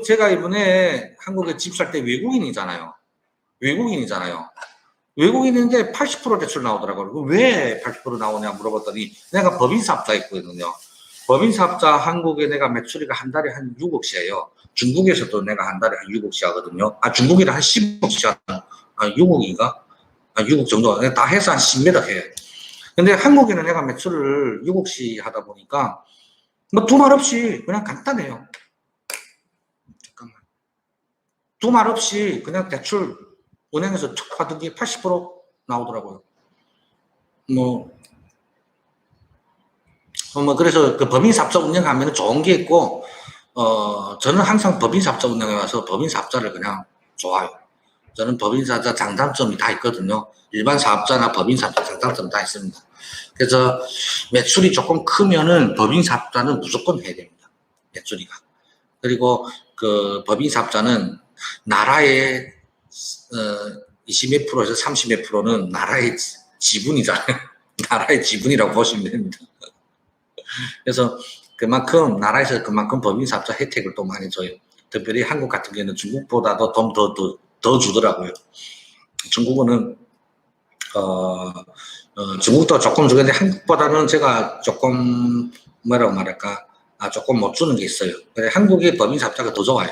제가 이번에 한국에 집 살 때 외국인이잖아요. 외국인인데 80% 대출 나오더라고요. 왜 80% 나오냐 물어봤더니 내가 법인사업자 있거든요. 법인사업자 한국에 내가 매출이 한 달에 한 6억씩이에요. 중국에서도 내가 한 달에 한 6억씩 하거든요. 중국이랑 한 10억씩 하는 6억인가? 6억 정도. 다 해서 한 10매덕 해. 근데 한국에는 내가 매출을 6억씩 하다 보니까 뭐 두말 없이 그냥 간단해요. 잠깐만. 두말 없이 그냥 대출 은행에서 툭 받은 게 80% 나오더라고요. 그래서 그 법인사업자 운영하면 좋은 게 있고, 저는 항상 법인사업자 운영해 와서 법인사업자를 그냥 좋아요. 저는 법인사업자 장단점이 다 있거든요. 일반 사업자나 법인사업자 장단점 다 있습니다. 그래서 매출이 조금 크면은 법인사업자는 무조건 해야 됩니다. 매출이가. 그리고 그 법인사업자는 나라의 20몇 프로에서 30몇 프로는 나라의 지분이잖아요. 나라의 지분이라고 보시면 됩니다. 그래서 그만큼 나라에서 그만큼 법인사업자 혜택을 또 많이 줘요. 특별히 한국 같은 경우는 중국보다도 좀 더 주더라고요. 중국은 중국도 조금 주는데 한국보다는 제가 조금 뭐라고 말할까 조금 못 주는 게 있어요. 한국의 법인사업자가 더 좋아요.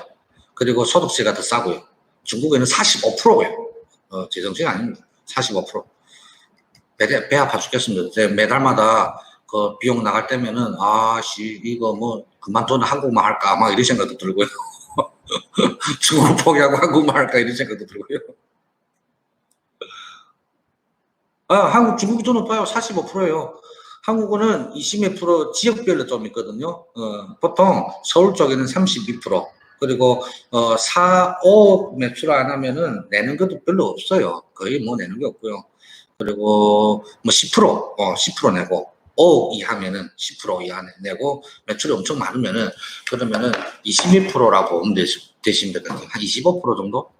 그리고 소득세가 더 싸고요. 중국에는 45%예요. 제정신이 아닙니다. 45%. 배 아파 죽겠습니다. 매달마다 그 비용 나갈 때면은 이거 뭐 그만두면 한국만 할까 막 이런 생각도 들고요. 중국 포기하고 한국만 할까 이런 생각도 들고요. 중국이 더 높아요. 45%예요. 한국은 20몇 프로 지역별로 좀 있거든요. 보통 서울 쪽에는 32%. 그리고 5 매출 안 하면은 내는 것도 별로 없어요. 거의 뭐 내는 게 없고요. 그리고 뭐 10% 내고 5억 이하면은 10% 이하 내고 매출이 엄청 많으면은 그러면은 22%라고 보면 되시면 될 것 같아요. 한 25% 정도?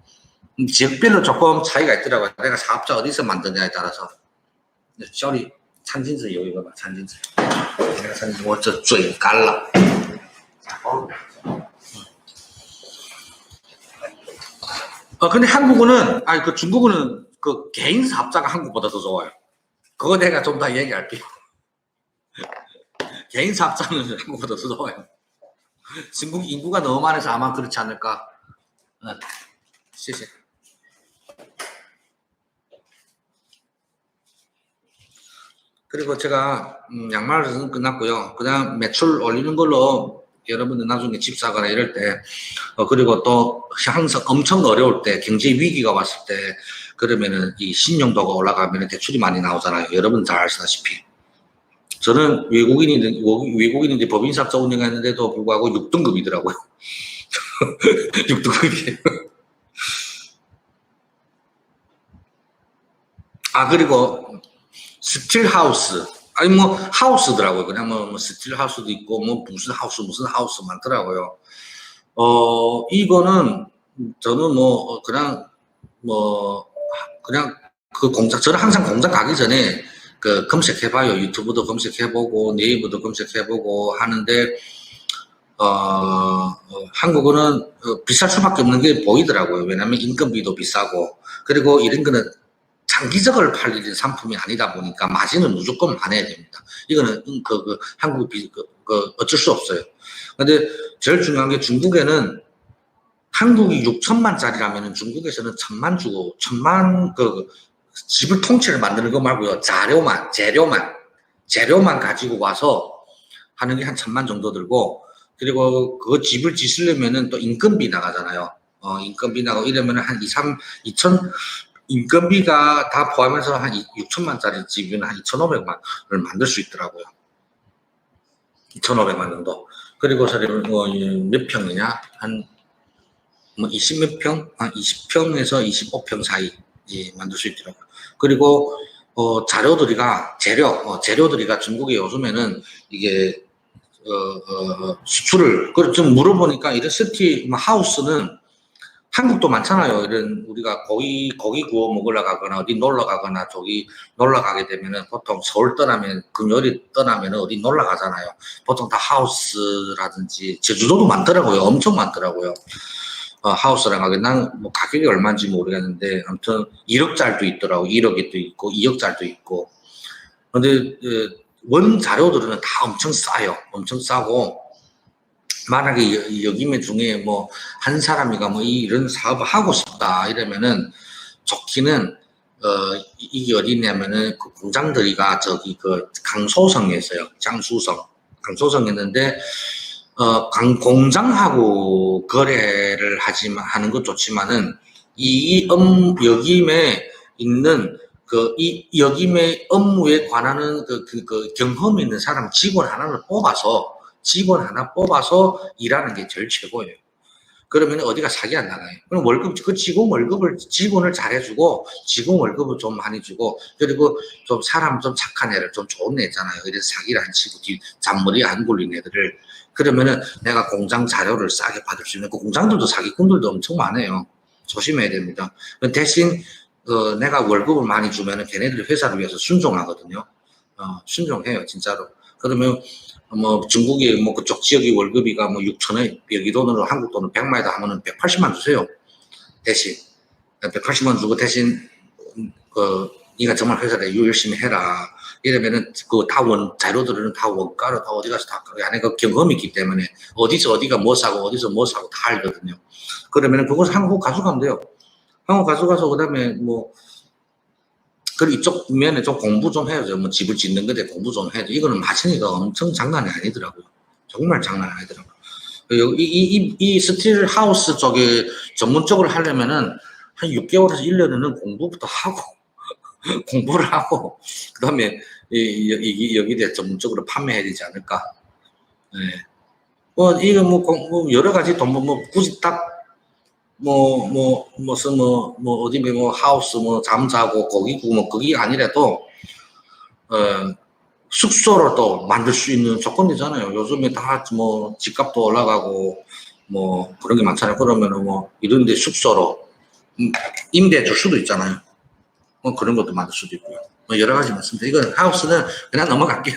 지역별로 조금 차이가 있더라고요. 내가 사업자 어디서 만드냐에 따라서. 저리 찬진스 여기 봐봐. 찬진스. 내가 찬진스 我这嘴干了. 근데 한국은 중국은 그 개인 사업자가 한국보다 더 좋아요. 그거 내가 좀 더 얘기할게요. 개인 사업자는 한국보다 더 좋아요. 중국 인구가 너무 많아서 아마 그렇지 않을까. 시시. 그리고 제가 양말은 끝났고요. 그냥 매출 올리는 걸로 여러분들 나중에 집 사거나 이럴 때 그리고 또 항상 엄청 어려울 때 경제 위기가 왔을 때 그러면은 이 신용도가 올라가면 대출이 많이 나오잖아요. 여러분 잘 아시다시피 저는 외국인인데 법인사업자 운영했는데도 불구하고 6등급이더라고요. 6등급이에요. 그리고 스틸하우스 뭐 하우스더라고요. 그냥 뭐 스틸하우스도 있고 뭐 무슨 하우스 많더라고요. 이거는 저는 그냥 그 공장 저는 항상 공장 가기 전에 그 검색해봐요. 유튜브도 검색해보고 네이버도 검색해보고 하는데 한국은 비쌀 수밖에 없는 게 보이더라고요. 왜냐하면 인건비도 비싸고 그리고 이런 거는 장기적으로 팔리는 상품이 아니다 보니까 마진은 무조건 많아야 됩니다. 이거는 한국 어쩔 수 없어요. 근데 제일 중요한 게 중국에는 한국이 6천만짜리라면 중국에서는 1,000만 주고 1,000만 집을 통째로 만드는 거 말고요. 재료만 가지고 와서 하는 게 한 1,000만 정도 들고 그리고 그 집을 짓으려면은 또 인건비 나가잖아요. 인건비 나가고 이러면은 한 2천 인건비가 다 포함해서 한 6천만짜리 집은 한 2,500만을 만들 수 있더라고요. 2,500만 정도. 그리고 몇 평이냐? 한 20몇 평? 한 20평에서 25평 사이 만들 수 있더라고요. 그리고 재료들이가 중국에 요즘에는 이게 수출을 좀 물어보니까 이런 시티 하우스는 한국도 많잖아요. 이런 우리가 고기 구워 먹으러 가거나 어디 놀러 가거나 저기 놀러 가게 되면은 보통 서울 떠나면 금요일에 떠나면 어디 놀러 가잖아요. 보통 다 하우스라든지 제주도도 많더라고요. 엄청 많더라고요. 하우스랑 가게 난뭐 가격이 얼마인지 모르겠는데 아무튼 1억짜리도 있더라고. 1억에도 있고 2억짜리도 있고. 근데 원 자료들은 다 엄청 싸요. 엄청 싸고 만약에 여기면 중에 뭐 한 사람이가 뭐 이런 사업을 하고 싶다 이러면은 좋기는 이게 어디냐면은 그 공장들이가 저기 그 강소성에 있어요. 강소성에 있는데 공장하고 거래를 하는 것 좋지만은 여김에 있는 여김의 업무에 관하는 그 경험이 있는 사람 직원 하나 뽑아서 일하는 게 제일 최고예요. 그러면 어디가 사기 안 나가요. 그럼 직원을 잘해주고, 직원 월급을 좀 많이 주고, 그리고 좀 사람 좀 착한 애를 좀 좋은 애 있잖아요. 이래서 사기를 안 치고, 잔머리 안 굴린 애들을. 그러면은 내가 공장 자료를 싸게 받을 수 있는, 그 공장들도 사기꾼들도 엄청 많아요. 조심해야 됩니다. 대신, 내가 월급을 많이 주면은 걔네들이 회사를 위해서 순종하거든요. 순종해요, 진짜로. 그러면, 뭐 중국이 뭐 그쪽 지역의 월급이가 뭐 6천원, 여기 돈으로 한국 돈으로 100만이다 하면은 180만 주세요. 대신 180만 주고 대신 네가 정말 회사를 열심히 해라. 이러면은 그 다 자료들은 다 원가로 다 어디 가서 다 안에 그 경험이 있기 때문에 어디가 뭐 사고 어디서 뭐 사고 다 알거든요. 그러면은 그것을 한국 가져가면 돼요. 한국 가져가서 그다음에 뭐 그리고 이쪽 면에 좀 공부 좀 해야죠. 뭐 집을 짓는 건데 공부 좀 해야죠. 이거는 마진이가 엄청 장난이 아니더라고요. 정말 장난이 아니더라고요. 이 스틸 하우스 쪽에 전문적으로 하려면은 한 6개월에서 1년은 공부부터 하고, 공부를 하고, 그 다음에 여기에 전문적으로 판매해야 되지 않을까. 네. 이거 뭐 여러 가지 돈, 굳이 딱 어디 하우스 잠자고 고기 구워 그게 아니라도 숙소를 또 만들 수 있는 조건이잖아요. 요즘에 다 집값도 올라가고 그런 게 많잖아요. 그러면은 이런데 숙소로 임대해 줄 수도 있잖아요. 그런 것도 만들 수도 있고요. 여러 가지 많습니다. 이건 하우스는 그냥 넘어갈게요.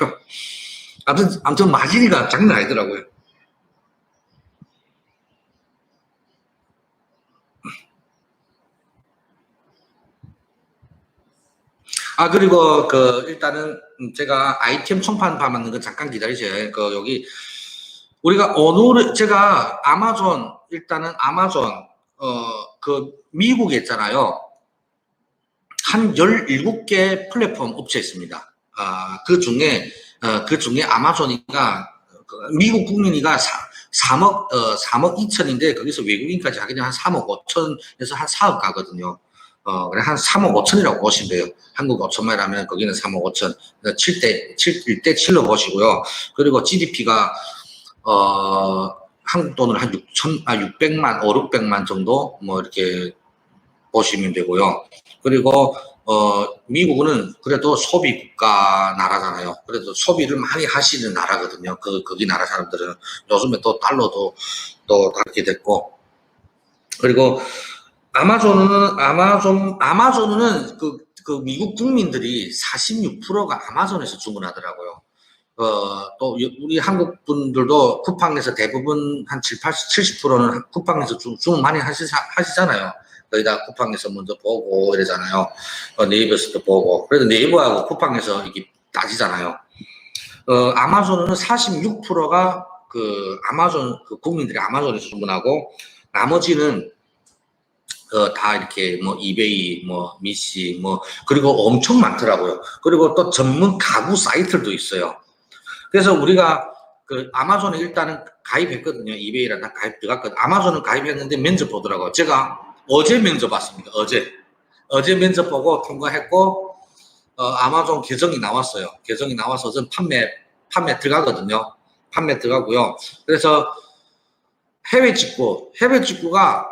아무튼 마진이가 장난 아니더라고요. 그리고 일단은 제가 아이템 총판 받는 거 잠깐 기다리세요. 여기 우리가 제가 일단은 아마존 미국에 있잖아요. 한 17개 플랫폼 업체 있습니다. 그 중에 아마존이가 미국 국민이가 3억 2천인데 거기서 외국인까지 하게 되면 한 3억 5천에서 한 4억 가거든요. 그래 한 3억 5천이라고 보시면 돼요. 한국 5천만이라면 거기는 3억 5천. 1대7로 보시고요. 그리고 GDP가 한국 돈으로 한 600만, 600만 정도 이렇게 보시면 되고요. 그리고 미국은 그래도 소비 국가 나라잖아요. 그래도 소비를 많이 하시는 나라거든요. 거기 나라 사람들은 요즘에 또 달러도 또 그렇게 됐고. 그리고 아마존은 그 미국 국민들이 46%가 아마존에서 주문하더라고요. 또 우리 한국 분들도 쿠팡에서 대부분 한 70%는 쿠팡에서 주문 많이 하시잖아요. 거기다 쿠팡에서 먼저 보고 이러잖아요. 네이버에서도 보고. 그래도 네이버하고 쿠팡에서 이렇게 따지잖아요. 아마존은 46%가 아마존 국민들이 아마존에서 주문하고 나머지는 다 이렇게 이베이 미시 그리고 엄청 많더라고요. 그리고 또 전문 가구 사이트도 있어요. 그래서 우리가 아마존에 일단은 가입했거든요. 이베이랑 다 들어갔거든요. 아마존은 가입했는데 면접 보더라고요. 제가 어제 면접 봤습니다. 어제 면접 보고 통과했고 아마존 계정이 나왔어요. 계정이 나와서 전 판매 들어가거든요. 판매 들어가고요. 그래서 해외 직구가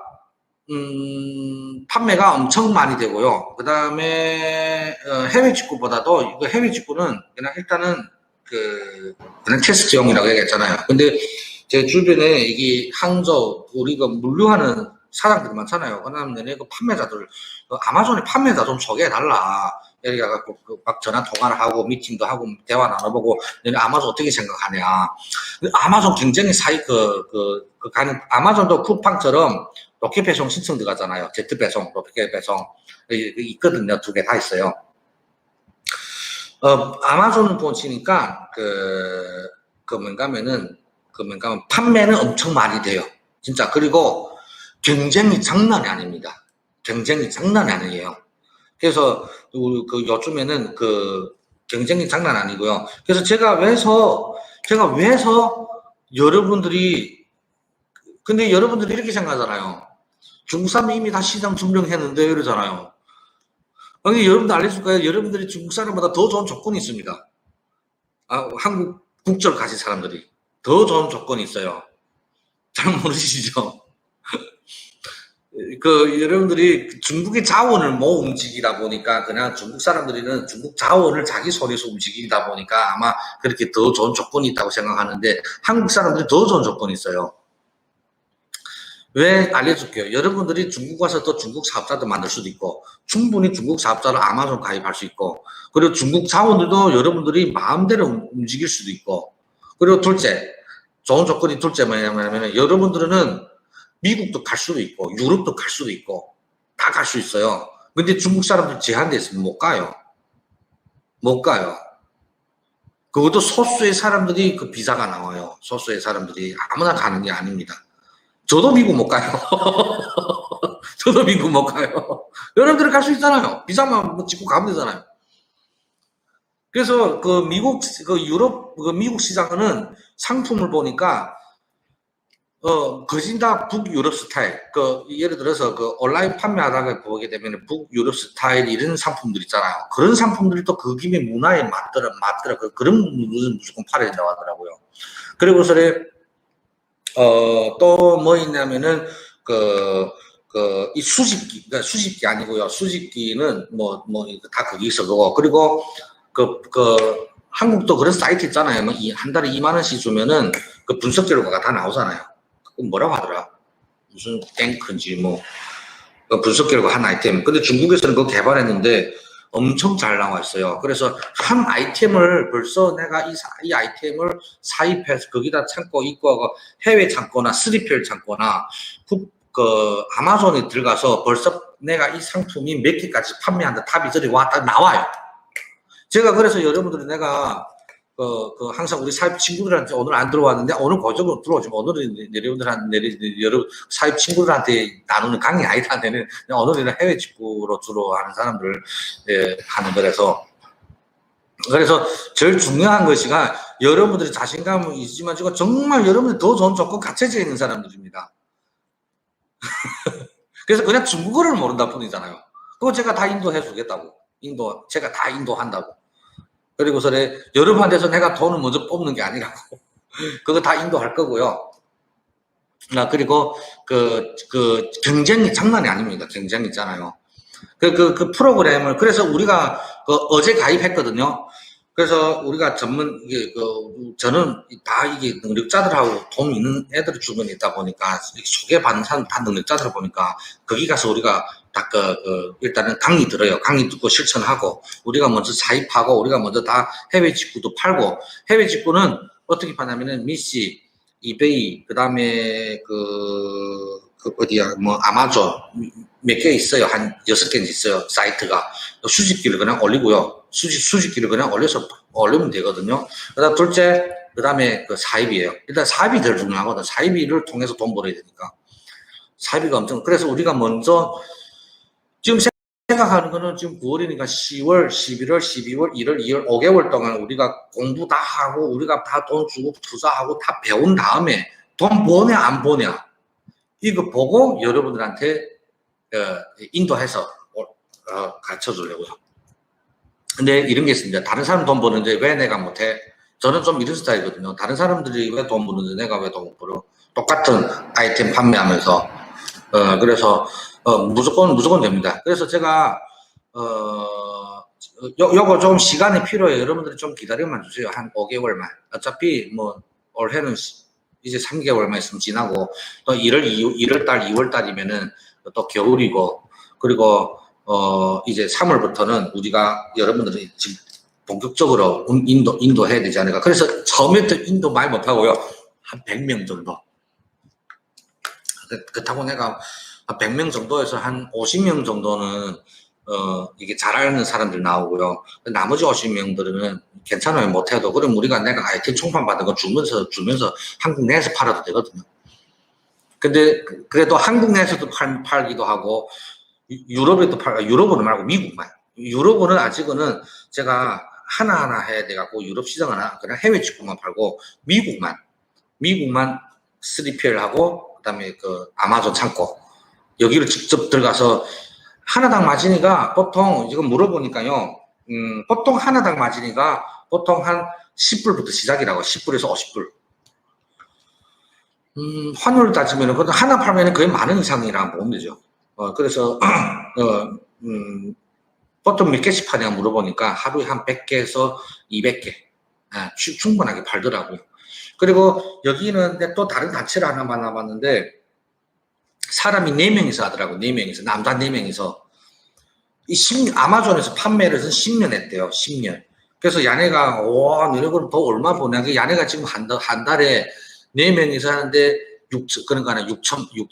판매가 엄청 많이 되고요. 그 다음에 해외 직구보다도 해외 직구는 그냥 일단은 그냥 테스트용이라고 얘기했잖아요. 근데 제 주변에 이게 항저우 우리가 물류하는 사장들이 많잖아요. 그다음에 너네 그 판매자들, 그 아마존의 판매자 좀 소개해달라. 여기 가갖고 막 전화 통화를 하고 미팅도 하고 대화 나눠보고 너네 아마존 어떻게 생각하냐. 아마존 경쟁이 가는 아마존도 쿠팡처럼 로켓 배송 신청 들어가잖아요. 제트 배송, 로켓 배송 있거든요. 두 개 다 있어요. 아마존을 보시니까 뭔가면 판매는 엄청 많이 돼요. 진짜. 그리고 경쟁이 장난이 아닙니다. 경쟁이 장난이 아니에요. 그래서 요즘에는 경쟁이 장난 아니고요. 그래서 제가 왜서 여러분들이, 근데 여러분들이 이렇게 생각하잖아요. 중국 사람이 이미 다 시장 점령했는데 이러잖아요. 아니, 여러분들 알려줄 거예요. 여러분들이 중국 사람보다 더 좋은 조건이 있습니다. 한국 국적을 가진 사람들이 더 좋은 조건이 있어요. 잘 모르시죠? 여러분들이 중국의 자원을 못 움직이다 보니까 그냥 중국 사람들은 중국 자원을 자기 손에서 움직이다 보니까 아마 그렇게 더 좋은 조건이 있다고 생각하는데 한국 사람들이 더 좋은 조건이 있어요. 왜 알려줄게요. 여러분들이 중국 가서 또 중국 사업자도 만들 수도 있고 충분히 중국 사업자를 아마존 가입할 수 있고 그리고 중국 자원들도 여러분들이 마음대로 움직일 수도 있고 그리고 둘째 좋은 조건이 둘째 뭐냐면 여러분들은 미국도 갈 수도 있고 유럽도 갈 수도 있고 다 갈 수 있어요. 근데 중국 사람들 제한돼 있으면 못 가요. 못 가요. 그것도 소수의 사람들이 그 비자가 나와요. 소수의 사람들이 아무나 가는 게 아닙니다. 저도 미국 못 가요. 저도 미국 못 가요. 여러분들이 갈 수 있잖아요. 비자만 뭐 찍고 가면 되잖아요. 그래서 유럽, 미국 시장은 상품을 보니까, 거진 다 북유럽 스타일. 예를 들어서 온라인 판매하다가 보게 되면 북유럽 스타일 이런 상품들 있잖아요. 그런 상품들이 또 그 김에 문화에 맞더라. 그런 물건 무조건 팔아야 된다고 하더라고요. 그리고서 또 뭐 있냐면은 이 수집기 아니고요. 수집기는 다 거기 있어. 그리고 한국도 그런 사이트 있잖아요. 한 달에 2만 원씩 주면은 그 분석 결과가 다 나오잖아요. 뭐라고 하더라? 무슨 탱크인지 분석 결과 한 아이템. 근데 중국에서는 그거 개발했는데 엄청 잘 나와 있어요. 그래서 한 아이템을 벌써 내가 이 아이템을 사입해서 거기다 창고 입고 해외 창고나 3PL 창고나 아마존에 들어가서 벌써 내가 이 상품이 몇 개까지 판매한다 탑이 저리 왔다 나와요. 제가 그래서 여러분들이 내가 항상 우리 사입 친구들한테 오늘 안 들어왔는데 오늘 고정으로 들어오지만 오늘은 여러분 사입 친구들한테 나누는 강의 아니다. 오늘은 해외 직구로 주로 하는 사람들 하는 거라서 그래서 제일 중요한 것이가 여러분들이 자신감은 있지만 지금 정말 여러분들이 더 좋은 조건 갖춰져 있는 사람들입니다. 그래서 그냥 중국어를 모른다 뿐이잖아요. 그거 제가 다 인도해 주겠다고. 제가 다 인도한다고. 그리고서 여러분한테서 내가 돈을 먼저 뽑는 게 아니라고. 그거 다 인도할 거고요. 그리고 경쟁이 장난이 아닙니다. 경쟁 있잖아요. 그 프로그램을, 그래서 우리가 어제 가입했거든요. 그래서 우리가 저는 다 이게 능력자들하고 돈 있는 애들 주변에 있다 보니까 소개받는 사람 다 능력자들 보니까 거기 가서 우리가 다 일단은 강의 들어요. 강의 듣고 실천하고 우리가 먼저 사입하고 우리가 먼저 다 해외 직구도 팔고 해외 직구는 어떻게 파냐면은 미시, 이베이, 그 다음에 어디야 아마존 몇 개 있어요. 한 6개 있어요. 사이트가 수집기를 그냥 올리고요. 수집기를 그냥 올리면 되거든요. 그다음 둘째, 그 다음에 사입이에요. 일단 사입이 제일 중요하거든. 사입을 통해서 돈 벌어야 되니까. 사입이가 그래서 우리가 먼저 지금 생각하는 거는 지금 9월이니까 10월, 11월, 12월, 1월, 2월, 5개월 동안 우리가 공부 다 하고 우리가 다 돈 주고 투자하고 다 배운 다음에 돈 버냐 안 버냐 이거 보고 여러분들한테 인도해서 가르쳐 주려고요. 근데 이런 게 있습니다. 다른 사람 돈 버는데 왜 내가 못해? 저는 좀 이런 스타일이거든요. 다른 사람들이 왜 돈 버는데 내가 왜 돈 못 벌어? 똑같은 아이템 판매하면서 그래서 무조건 됩니다. 그래서 제가 요거 좀 시간이 필요해요. 여러분들이 좀 기다려만 주세요. 한 5개월만. 어차피 올해는 이제 3개월만 있으면 지나고 또 1월달, 2월달이면은 또 겨울이고 그리고 이제 3월부터는 우리가 여러분들이 지금 본격적으로 인도 해야 되지 않을까. 그래서 처음에부터 인도 많이 못하고요. 한 100명 정도. 그렇다고 내가 한 100명 정도에서 한 50명 정도는 이게 잘하는 사람들 나오고요. 나머지 50명들은 괜찮아요. 못해도. 그럼 우리가 내가 아이템 총판 받은 거 주면서 한국 내에서 팔아도 되거든요. 근데 그래도 한국 내에서도 팔기도 하고 유럽에도 유럽은 말고 미국만. 유럽은 아직은 제가 하나하나 해야 돼갖고 유럽 시장은 그냥 해외 직구만 팔고 미국만 3PL 하고 그다음에 그 아마존 창고 여기를 직접 들어가서 하나당 마진이가 보통 지금 물어보니까요. 보통 하나당 마진이가 보통 한 10불부터 시작이라고 10불에서 50불. 환율 따지면은 그것도 하나 팔면은 거의 10,000원 이상이라고 보면 되죠. 그래서 보통 몇 개씩 파냐 물어보니까 하루에 한 100개에서 200개 충분하게 팔더라고요. 그리고 여기는 또 다른 단체를 하나 만나봤는데 사람이 4명이서 하더라고요. 4명이서 남자 4명이서 아마존에서 판매를 해서 10년 했대요. 10년. 그래서 야네가 와 너네는 더 얼마 버냐. 야네가 지금 한 달에 4명이서 하는데 그러니까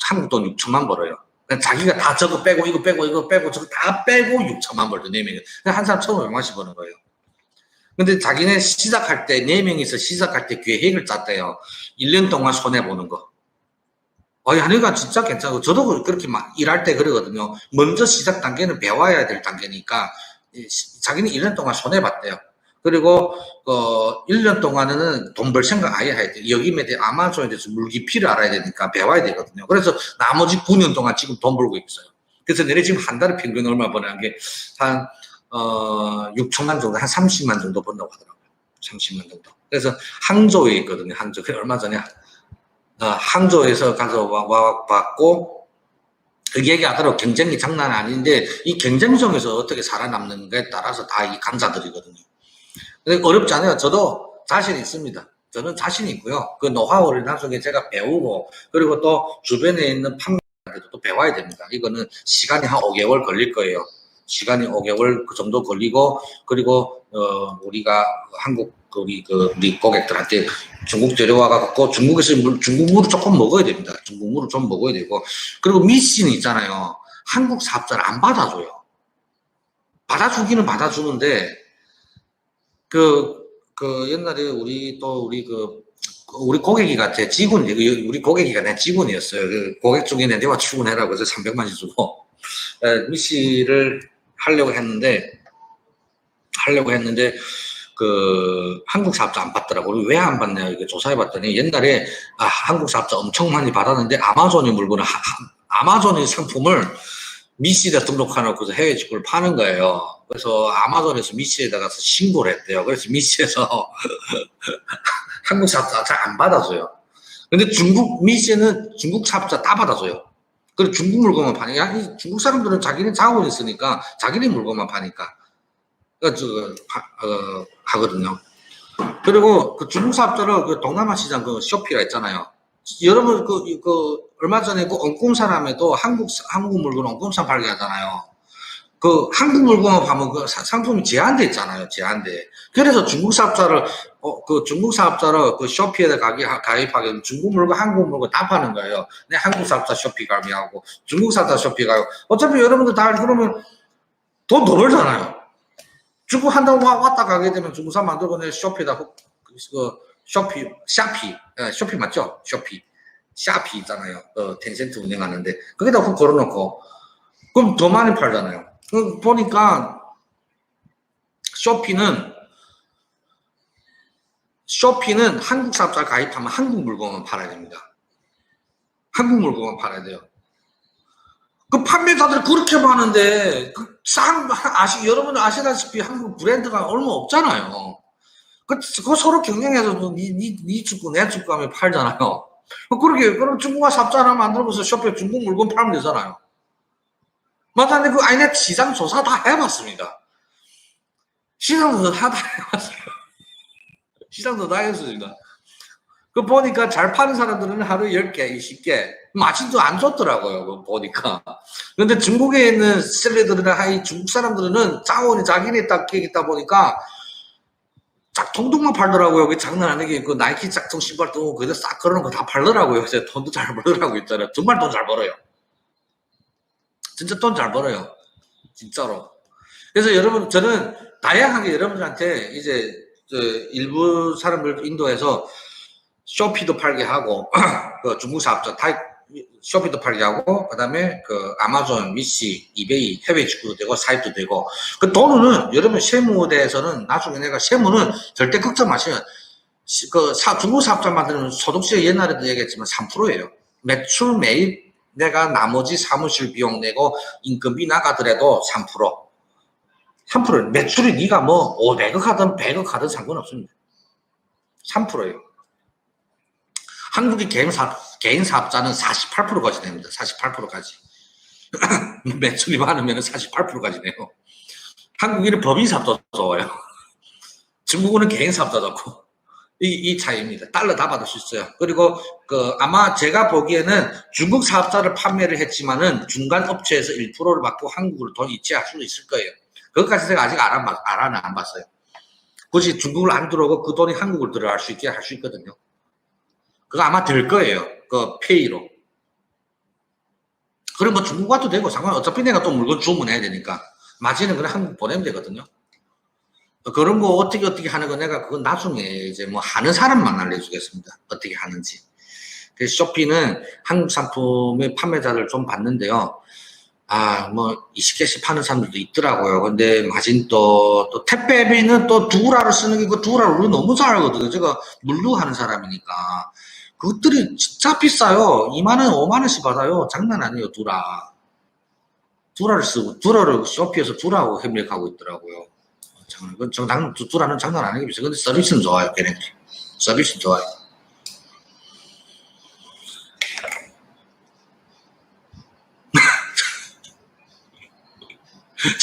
한국 돈 6천만 벌어요. 자기가 다 저거 빼고 이거 빼고 저거 다 빼고 6천만 벌죠. 4명이. 한 사람 1,500만씩 버는 거예요. 근데 자기네 시작할 때 4명이서 시작할 때 계획을 짰대요. 1년 동안 손해보는 거. 야네가 진짜 괜찮고 저도 그렇게 막 일할 때 그러거든요. 먼저 시작 단계는 배워야 될 단계니까 자기는 1년 동안 손해봤대요. 그리고 1년 동안은 돈 벌 생각 아예 해야 돼요. 여기에 대해 아마존에 대해서 물깊이를 알아야 되니까 배워야 되거든요. 그래서 나머지 9년 동안 지금 돈 벌고 있어요. 그래서 내내 지금 한 달에 평균 얼마 버는 게 한 6천만 정도, 한 30만 정도 번다고 하더라고요. 30만 정도. 그래서 항저우에 있거든요. 항저우. 얼마 전에 항저우에서 가서 와봤고 얘기하더라고. 경쟁이 장난 아닌데 이 경쟁 속에서 어떻게 살아남는가에 따라서 다 이 강자들이거든요. 근데 어렵지 않아요. 저도 자신 있습니다. 저는 자신 있고요. 그 노하우를 나중에 제가 배우고 그리고 또 주변에 있는 판매자들도 또 배워야 됩니다. 이거는 시간이 한 5개월 걸릴 거예요. 시간이 5개월 그 정도 걸리고 그리고 우리가 한국 우리 고객들한테 중국 데려와갖고 중국에서 중국 물을 조금 먹어야 됩니다. 중국 물을 좀 먹어야 되고 그리고 미신 있잖아요. 한국 사업자를 안 받아줘요. 받아주기는 받아주는데 옛날에 우리 고객이 제 직원이 우리 고객이가 내 직원이었어요. 그 고객 중에 내가 출근해라고 해서 300만씩 주고 미시를 하려고 했는데 한국 사업자 안 받더라고. 왜 안 받냐 이게 조사해봤더니 옛날에 한국 사업자 엄청 많이 받았는데 아마존의 물건을 아마존의 상품을 미시에다 등록해놓고서 해외 직구를 파는 거예요. 그래서 아마존에서 미시에다가 신고를 했대요. 그래서 미시에서 한국 사업자 잘 안 받아줘요. 근데 미시에는 중국 사업자 다 받아줘요. 그리고 중국 물건만 파니까 중국 사람들은 자기는 자원이 있으니까 자기네 물건만 파니까 하거든요. 그리고 그 중국 사업자를 그 동남아 시장 그 쇼피가 있잖아요. 여러분 얼마 전에 그 엉꿈사람에도 한국 물건 엉꿈사 팔게 하잖아요. 그 한국 물건만 파면 그 상품이 제한돼 있잖아요. 제한돼. 그래서 중국 사업자를 그 쇼피에다 가입하게 중국 물건, 한국 물건 다 파는 거예요. 내 한국 사업자 쇼피 가입하고 중국 사업자 쇼피 가입. 어차피 여러분들 다 그러면 돈 더 벌잖아요. 중국 한 달 왔다 가게 되면 중국 사람 만들고 내 쇼피에다 쇼피 맞죠? 샤피 있잖아요. 텐센트 운영하는데 거기다 훅 걸어놓고 그럼 더 많이 팔잖아요. 보니까 쇼피는 한국 사업자 가입하면 한국 물건만 팔아야 됩니다. 한국 물건만 팔아야 돼요. 그 판매자들 그렇게 많은데 여러분 아시다시피 한국 브랜드가 얼마 없잖아요. 그 서로 경쟁해서 니 죽고 내 죽고 하면 팔잖아요. 그럼 중국과 사업자 하나 만들어서 쇼핑 중국 물건 팔면 되잖아요. 맞아, 근데 아이네 시장 조사 다 해봤습니다. 시장 조사 다 해봤어요. 시장 조사 다 했습니다. 그 보니까 잘 파는 사람들은 하루 10개, 20개. 맛이 안 좋더라고요. 그 보니까. 근데 중국에 있는 샐러드나 이 중국 사람들은 자원이 자기네 딱 있다 보니까 짝통통만 팔더라고요. 그 장난 아니게 그 나이키 짝통 신발도 거기다 싹 걸어놓은 거 다 팔더라고요. 그래서 돈도 잘 벌더라고 있잖아요. 정말 돈 잘 벌어요. 진짜 돈 잘 벌어요. 진짜로. 그래서 여러분, 저는 다양하게 여러분들한테 이제 일부 사람들 인도에서 쇼피도 팔게 하고, 그 중국 사업자 쇼피도 팔게 하고, 그 다음에 그 아마존, 미시, 이베이, 해외 직구도 되고, 사입도 되고, 그 돈은 여러분 세무에 대해서는 나중에 내가 세무는 절대 걱정 마세요. 중국 사업자 만드는 소득세 옛날에도 얘기했지만 3%예요. 매출 매입 내가 나머지 사무실 비용 내고 인건비 나가더라도 3%. 3% 매출이 네가 뭐 500억 하든 100억 하든 상관없습니다. 3%예요. 한국의 개인 사업자는 48%까지 냅니다. 48%까지. 매출이 많으면 48%까지 내요. 한국인은 법인 사업자 좋아요. 중국은 개인 사업자 좋고. 이 차이입니다. 달러 다 받을 수 있어요. 그리고 아마 제가 보기에는 중국 사업자를 판매를 했지만은 중간 업체에서 1%를 받고 한국으로 돈 이체할 수도 있을 거예요. 그것까지 제가 아직 안 봤어요. 굳이 중국을 안 들어오고 그 돈이 한국을 들어갈 수 있게 할 수 있거든요. 그거 아마 될 거예요. 그 페이로. 그럼 뭐 중국 와도 되고 상관 어차피 내가 또 물건 주문해야 되니까 마진은 그냥 한국 보내면 되거든요. 그런 거 어떻게 하는 거 내가 그건 나중에 이제 뭐 하는 사람만 알려주겠습니다. 어떻게 하는지. 그래서 쇼피는 한국 상품의 판매자를 좀 봤는데요. 뭐 20개씩 파는 사람들도 있더라고요. 근데 마진 또 택배비는 또 두라를 쓰는 게 그 두라를 우리 너무 잘 알거든요. 제가 물류하는 사람이니까. 그것들이 진짜 비싸요. 2만원, 5만원씩 받아요. 장난 아니에요, 두라를 쓰고, 두라를 쇼피에서 두라고 협력하고 있더라고요. 두라는 장난 아니게 비싸요. 근데 서비스는 좋아요, 걔네들이. 서비스는 좋아요.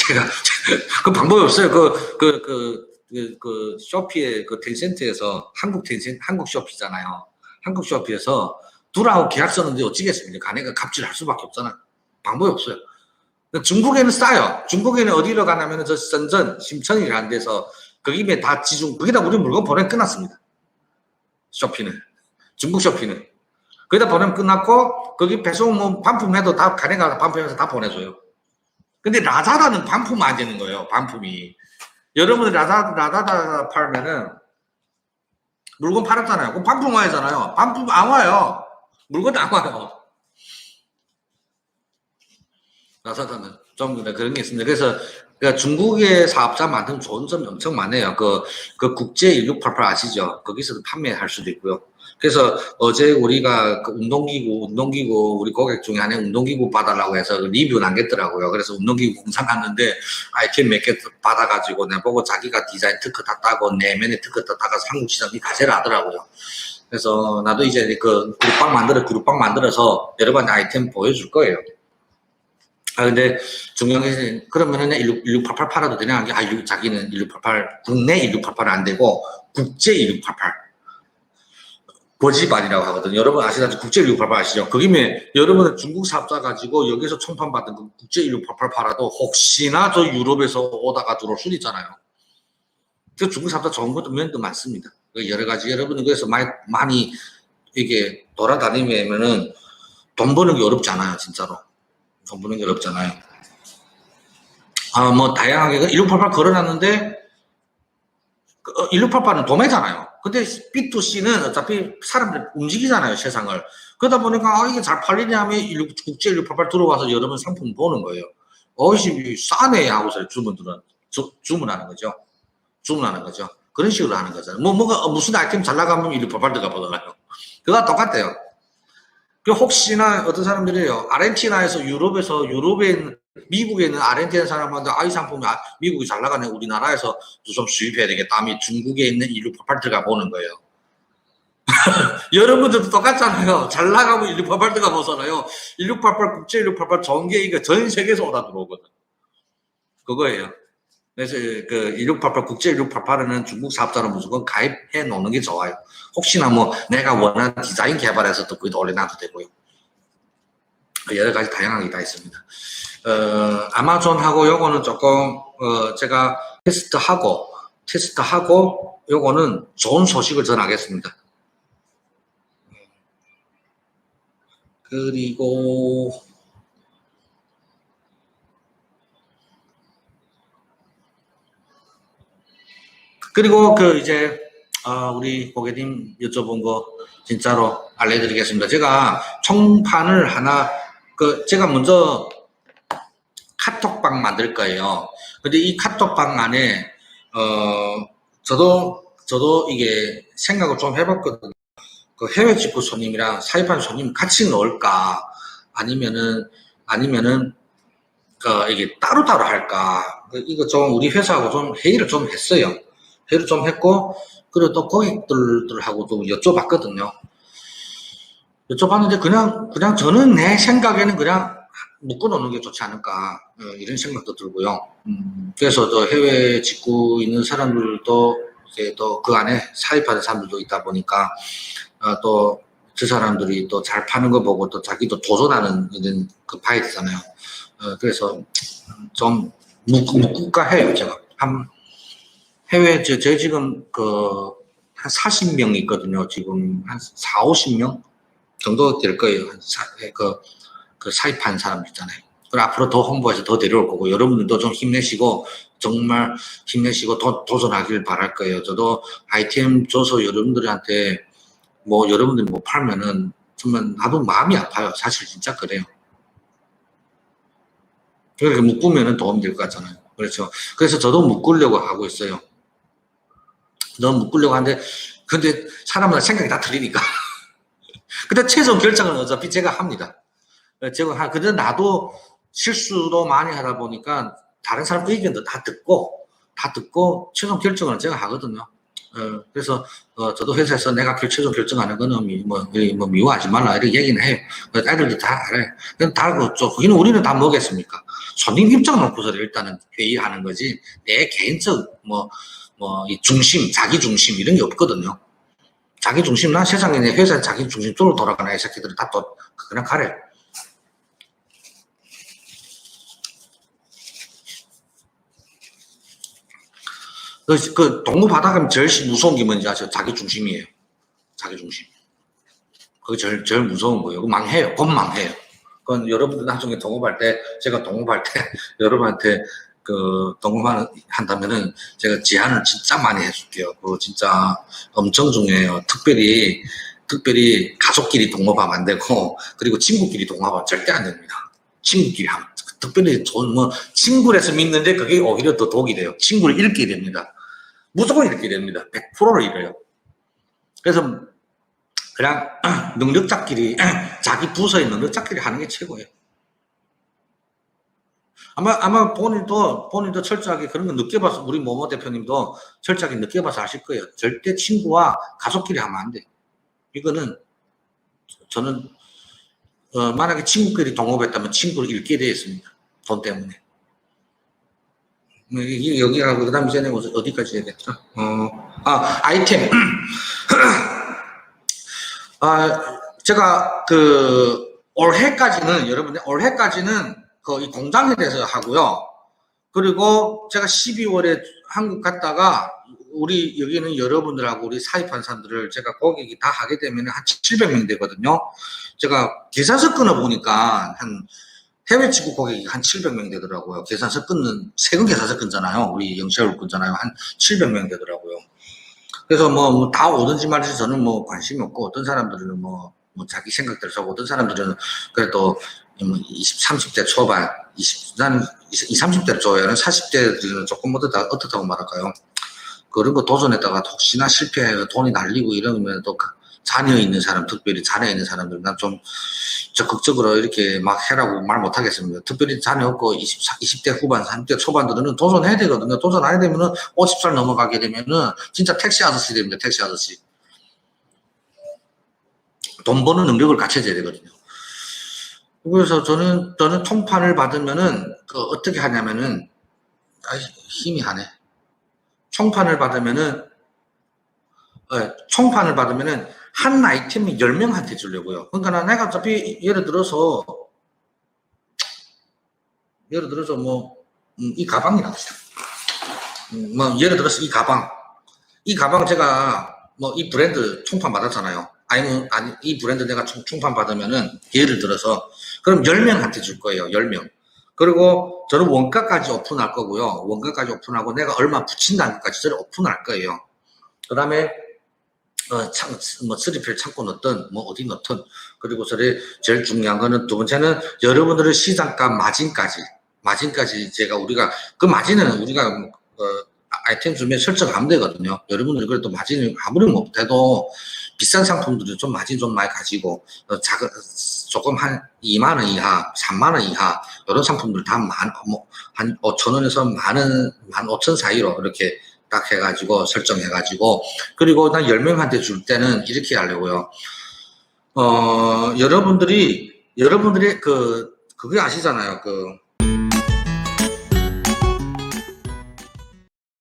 제가 그 방법이 없어요. 쇼피의 그 텐센트에서 한국 쇼피잖아요. 한국 쇼피에서 두라고 계약 썼는데 어찌겠습니까? 가네가 갑질할 수밖에 없잖아. 방법이 없어요. 중국에는 싸요. 중국에는 어디로 가냐면 저深圳, 심천이라는 데서 거기면 다 거기다 우리 물건 보내면 끝났습니다. 쇼피는. 중국 쇼피는. 거기다 보내면 끝났고 거기 배송 뭐 반품해도 다 가네가 반품해서 다 보내줘요. 근데 라자다는 반품 안 되는 거예요. 반품이. 여러분들 라자다 팔면은 물건 팔았잖아요. 그럼 반품 와야 하잖아요. 반품 안 와요. 물건 안 와요. 라자다는 좀 그런 게 있습니다. 그래서 중국의 사업자 만들면 좋은 점이 엄청 많아요. 그 국제 1688 아시죠? 거기서도 판매할 수도 있고요. 그래서 어제 우리가 그 운동기구 우리 고객 중에 하나 운동기구 봐달라고 해서 리뷰 남겼더라고요. 그래서 운동기구 공사 갔는데 아이템 몇 개 받아가지고 내보고 자기가 디자인 특허 다 따고 내면에 특허 다 따가서 한국 시장이 가세를 하더라고요. 그래서 나도 이제 그 그룹빵 만들어서 여러분한테 아이템 보여줄 거예요. 근데 중요한 게 그러면은 1688 팔아도 되냐? 자기는 1688 국내 1688은 안 되고 국제 1688 고지반이라고 하거든요. 여러분 아시다시피 국제 1688 아시죠? 거기면 여러분은 중국 사업자 가지고 여기서 총판받은 그 국제 1688 팔아도 혹시나 저 유럽에서 오다가 들어올 수도 있잖아요. 그 중국 사업자 좋은 것도 면도 많습니다. 여러 가지 여러분은 그래서 많이 이게 돌아다니면은 돈 버는 게 어렵지 않아요, 진짜로. 돈 버는 게 어렵잖아요. 뭐 다양하게 1688 걸어놨는데 1688은 도매잖아요. 근데 B2C는 어차피 사람들 움직이잖아요, 세상을. 그러다 보니까 이게 잘 팔리냐면 국제 1688 들어와서 여러분 상품 보는 거예요. 어이씨 싸네 하고서 주문하는 거죠. 그런 식으로 하는 거잖아요. 무슨 아이템 잘 나가면 1688 들어가 보잖아요. 그거와 똑같아요. 혹시나 어떤 사람들이요, 아르헨티나에서 유럽에 미국에 있는 아르헨티나 사람한테 이 상품이 미국이 잘 나가네, 우리나라에서 좀 수입해야 되겠다 하면 중국에 있는 1688 들어가 보는 거예요. 여러분들도 똑같잖아요. 잘 나가면 1688 들어가 보잖아요. 1688 국제 1688 좋은 게 이거 전 세계에서 오다 들어오거든. 그거예요. 그래서 그 1688 국제 1688에는 중국 사업자로 무조건 가입해 놓는 게 좋아요. 혹시나 뭐 내가 원하는 디자인 개발해서 또 거기다 올려놔도 되고요. 여러 가지 다양하게 다 있습니다. 아마존하고 요거는 조금 제가 테스트하고 요거는 좋은 소식을 전하겠습니다. 그리고 그 이제 우리 고객님 여쭤본 거 진짜로 알려드리겠습니다. 제가 총판을 하나 제가 먼저 카톡방 만들 거예요. 근데 이 카톡방 안에 저도 이게 생각을 좀 해봤거든요. 그 해외 직구 손님이랑 사입한 손님 같이 넣을까 아니면은 이게 따로따로 할까 이거 좀 우리 회사하고 좀 회의를 좀 했어요. 회의를 좀 했고 그리고 또 고객들하고도 여쭤봤거든요. 여쭤봤는데 그냥 저는 내 생각에는 그냥 묶어놓는 게 좋지 않을까 이런 생각도 들고요. 그래서 또 해외 직구 있는 사람들도 이제 또 그 안에 사입하는 사람들도 있다 보니까 또 그 사람들이 또 잘 파는 거 보고 또 자기도 도전하는 이런 그 봐야 되잖아요. 그래서 좀 묶을까 해요. 제가 한 해외 저 지금 한 40명 있거든요. 지금 한 4, 50명 정도 될 거예요. 그 사입한 사람 있잖아요. 그리고 앞으로 더 홍보해서 더 데려올 거고 여러분들도 좀 힘내시고 정말 힘내시고 도전하길 바랄 거예요. 저도 아이템 줘서 여러분들한테 뭐 여러분들이 못 팔면은 정말 나도 마음이 아파요. 사실 진짜 그래요. 그렇게 묶으면은 도움이 될 것 같잖아요. 그렇죠. 그래서 저도 묶으려고 하고 있어요. 너무 묶으려고 하는데 근데 사람마다 생각이 다 틀리니까. 근데 최종 결정은 어차피 제가 합니다. 근데 나도 실수도 많이 하다 보니까 다른 사람 의견도 다 듣고 최종 결정은 제가 하거든요. 그래서 저도 회사에서 내가 최종 결정하는 거는 미워하지 말라 이렇게 얘기는 해요. 애들도 다 알아요. 거기는 우리는 다 뭐겠습니까? 손님 입장 놓고서 일단은 회의하는 거지 내 개인적 이 중심, 자기 중심 이런 게 없거든요. 자기 중심 나 세상에 내 회사 자기 중심 쪽으로 돌아가나 이 새끼들은 다 또 그냥 가래. 그 동무 바다 가면 제일 무서운 게 뭔지 아세요? 자기 중심이에요. 자기 중심. 그게 제일 무서운 거예요. 망해요. 곧 망해요. 그건 여러분들 나중에 동업할 때, 제가 동업할 때, 여러분한테 동업한다면은 제가 제안을 진짜 많이 해줄게요. 그거 진짜 엄청 중요해요. 특별히 가족끼리 동업하면 안 되고, 그리고 친구끼리 동업하면 절대 안 됩니다. 친구끼리 하면. 특별히 친구라서 믿는데 그게 오히려 더 독이 돼요. 친구를 잃게 됩니다. 무조건 잃게 됩니다. 100%를 잃어요. 그래서 그냥 능력자끼리 자기 부서의 능력자끼리 하는 게 최고예요. 아마 본인도 철저하게 그런 거 느껴봐서 우리 모모 대표님도 철저하게 느껴봐서 아실 거예요. 절대 친구와 가족끼리 하면 안 돼요. 이거는 저는 만약에 친구끼리 동업했다면 친구를 잃게 되어 있습니다. 돈 때문에. 여기하고 그 다음 이전에 어디까지 해야겠죠? 아이템. 제가 올해까지는 여러분들 올해까지는 이 공장에 대해서 하고요. 그리고 제가 12월에 한국 갔다가 우리 여기는 여러분들하고 우리 사입한 사람들을 제가 고객이 다 하게 되면 한 700명 되거든요. 제가 계산서 끊어보니까 한 해외 직구 고객이 한 700명 되더라고요. 계산서 끊는 세금 계산서 끊잖아요. 우리 영시월 끊잖아요. 한 700명 되더라고요. 그래서 다 오든지 말든지 저는 관심이 없고 어떤 사람들은 자기 생각대로 하고 어떤 사람들은 그래도 20, 30대 초반, 20, 30대를 좋아해요. 40대들은 조금 어떻다고 말할까요? 그런 거 도전했다가 혹시나 실패해요. 돈이 날리고 이러면 또 자녀 있는 사람, 특별히 자녀 있는 사람들, 난 좀 적극적으로 이렇게 막 해라고 말 못하겠습니다. 특별히 자녀 없고 20대 후반, 30대 초반들은 도전해야 되거든요. 도전 안 해야 되면은 50살 넘어가게 되면은 진짜 택시 아저씨 됩니다. 택시 아저씨. 돈 버는 능력을 갖춰져야 되거든요. 그래서 저는 통판을 받으면은 어떻게 하냐면은 힘이 하네. 총판을 받으면은, 총판을 받으면은, 한 아이템이 10명한테 주려고요. 그러니까 내가 어차피, 예를 들어서, 뭐, 이 가방이라 합시다. 뭐, 예를 들어서 이 가방 제가, 뭐, 이 브랜드 총판 받았잖아요. 아니, 이 브랜드 내가 총판 받으면은, 예를 들어서, 그럼 10명한테 줄 거예요. 10명. 그리고 저는 원가까지 오픈할 거고요. 원가까지 오픈하고 내가 얼마 붙인다는 것까지 저를 오픈할 거예요. 그 다음에, 뭐, 수리필 창고 넣든, 뭐, 어디 넣든. 그리고 제일 중요한 거는 두 번째는 여러분들의 시장가 마진까지 우리가, 그 마진은 우리가, 아이템 주면 설정하면 되거든요. 여러분들이 그래도 마진이 아무리 못해도 비싼 상품들이 좀 마진 좀 많이 가지고, 조금 한 2만원 이하, 3만원 이하, 이런 상품들 다 한 5천원에서 15,000 사이로 이렇게 딱 해가지고 설정해가지고, 그리고 난 10명한테 줄 때는 이렇게 하려고요. 여러분들이 그게 아시잖아요.